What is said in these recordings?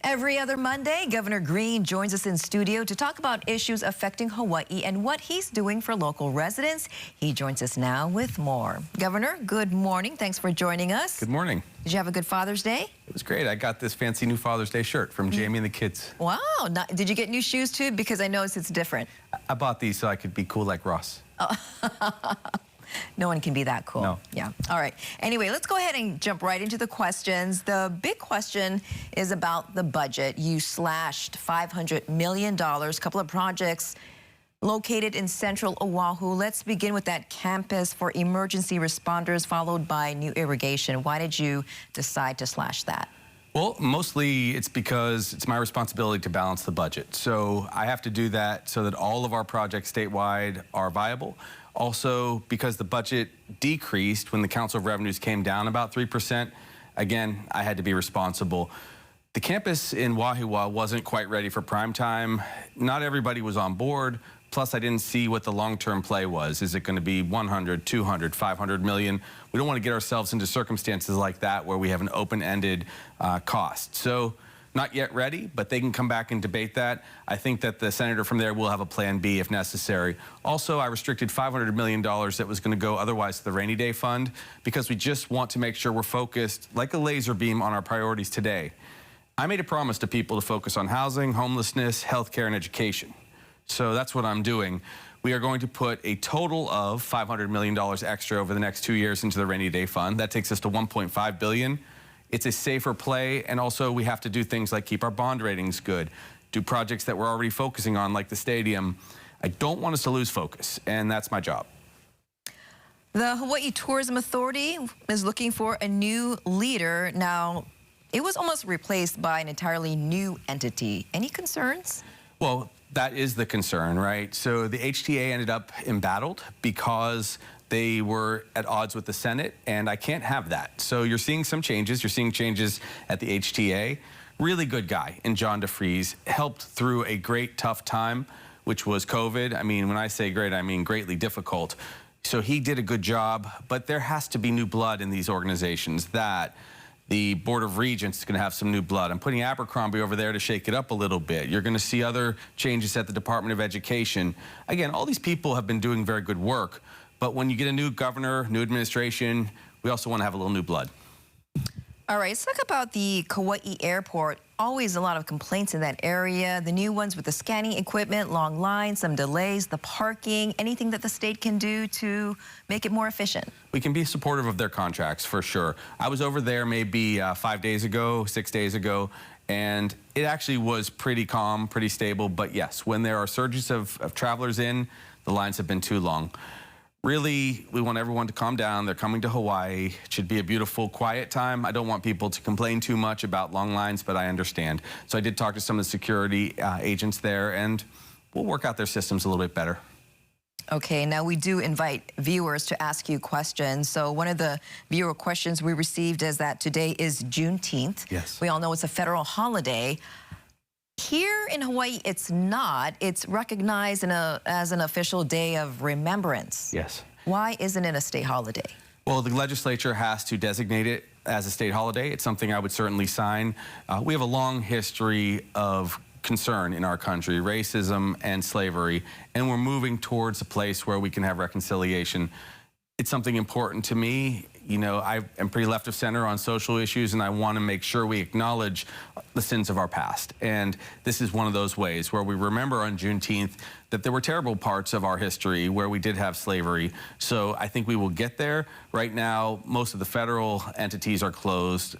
Every other Monday, Governor Green joins us in studio to talk about issues affecting Hawaii and what he's doing for local residents. He joins us now with more. Governor, good morning. Thanks for joining us. Good morning. Did you have a good Father's Day? It was great. I got this fancy new Father's Day shirt from Jamie and the kids. Wow. Did you get new shoes too? Because I noticed it's different. I bought these so I could be cool like Ross. No one can be that cool. No. Yeah. All right. Anyway, let's go ahead and jump right into the questions. The big question is about the budget. You slashed $500 million, a couple of projects located in central Oahu. Let's begin with that campus for emergency responders, followed by new irrigation. Why did you decide to slash that? Well, mostly it's because it's my responsibility to balance the budget. So I have to do that so that all of our projects statewide are viable. Also, because the budget decreased when the Council of Revenues came down about 3%, again, I had to be responsible. The campus in Wahiawa wasn't quite ready for prime time. Not everybody was on board. Plus, I didn't see what the long-term play was. Is it going to be 100, 200, 500 million? We don't want to get ourselves into circumstances like that where we have an open-ended cost. So, not yet ready, but they can come back and debate that. I think that the senator from there will have a plan B if necessary. Also, I restricted $500 million that was going to go otherwise to the rainy day fund because we just want to make sure we're focused like a laser beam on our priorities today. I made a promise to people to focus on housing, homelessness, healthcare, and education. So that's what I'm doing. We are going to put a total of $500 million extra over the next 2 years into the rainy day fund. That takes us to $1.5 billion. It's a safer play, and also we have to do things like keep our bond ratings good, do projects that we're already focusing on, like the stadium. I don't want us to lose focus, and that's my job. The Hawaii Tourism Authority is looking for a new leader. Now, it was almost replaced by an entirely new entity. Any concerns? Well, that is the concern, right? So the HTA ended up embattled because they were at odds with the Senate, and I can't have that. So you're seeing some changes. You're seeing changes at the HTA. Really good guy in John DeFries, helped through a great tough time, which was COVID. I mean, when I say great, I mean greatly difficult. So he did a good job, but there has to be new blood in these organizations. That the Board of Regents is going to have some new blood. I'm putting Abercrombie over there to shake it up a little bit. You're going to see other changes at the Department of Education. Again, all these people have been doing very good work, but when you get a new governor, new administration, we also want to have a little new blood. All right, let's talk about the Kauai Airport. Always a lot of complaints in that area. The new ones with the scanning equipment, long lines, some delays, the parking, anything that the state can do to make it more efficient. We can be supportive of their contracts for sure. I was over there maybe 5 days ago, 6 days ago, and it actually was pretty calm, pretty stable. But yes, when there are surges of travelers in, the lines have been too long. Really, we want everyone to calm down. They're coming to Hawaii. It should be a beautiful, quiet time. I don't want people to complain too much about long lines, but I understand. So I did talk to some of the security agents there, and we'll work out their systems a little bit better. Okay, now we do invite viewers to ask you questions. So one of the viewer questions we received is that today is Juneteenth. Yes. We all know it's a federal holiday. Here in Hawaii, it's not. It's recognized as an official day of remembrance. Yes. Why isn't it a state holiday? Well, the legislature has to designate it as a state holiday. It's something I would certainly sign. We have a long history of concern in our country, racism and slavery, and we're moving towards a place where we can have reconciliation. It's something important to me. You know, I am pretty left of center on social issues, and I want to make sure we acknowledge the sins of our past. And this is one of those ways where we remember on Juneteenth that there were terrible parts of our history where we did have slavery. So I think we will get there. Right now, most of the federal entities are closed.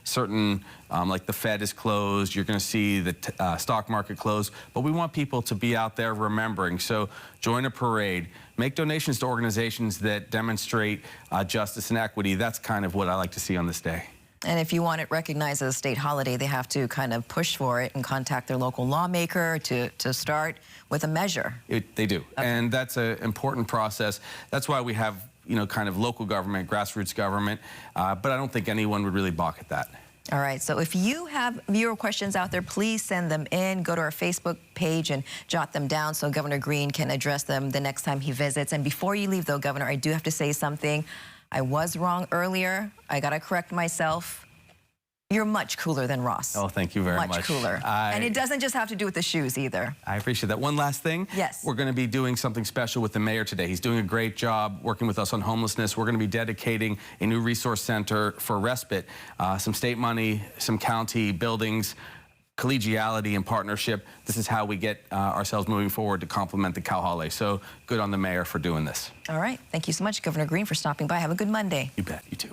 Certain, like the Fed is closed. You're going to see the stock market closed. But we want people to be out there remembering. So join a parade. Make donations to organizations that demonstrate justice and equity. That's kind of what I like to see on this day. And if you want it recognized as a state holiday, they have to kind of push for it and contact their local lawmaker to start with a measure. They do. Okay. And that's an important process. That's why we have, you know, kind of local government, grassroots government. But I don't think anyone would really balk at that. All right, so if you have viewer questions out there, please send them in. Go to our Facebook page and jot them down so Governor Green can address them the next time he visits. And before you leave, though, Governor, I do have to say something. I was wrong earlier. I got to correct myself. You're much cooler than Ross. Oh, thank you very much. Much cooler. And it doesn't just have to do with the shoes either. I appreciate that. One last thing. Yes. We're going to be doing something special with the mayor today. He's doing a great job working with us on homelessness. We're going to be dedicating a new resource center for respite, some state money, some county buildings, collegiality and partnership. This is how we get ourselves moving forward to complement the Cal Holiday. So good on the mayor for doing this. All right. Thank you so much, Governor Green, for stopping by. Have a good Monday. You bet. You too.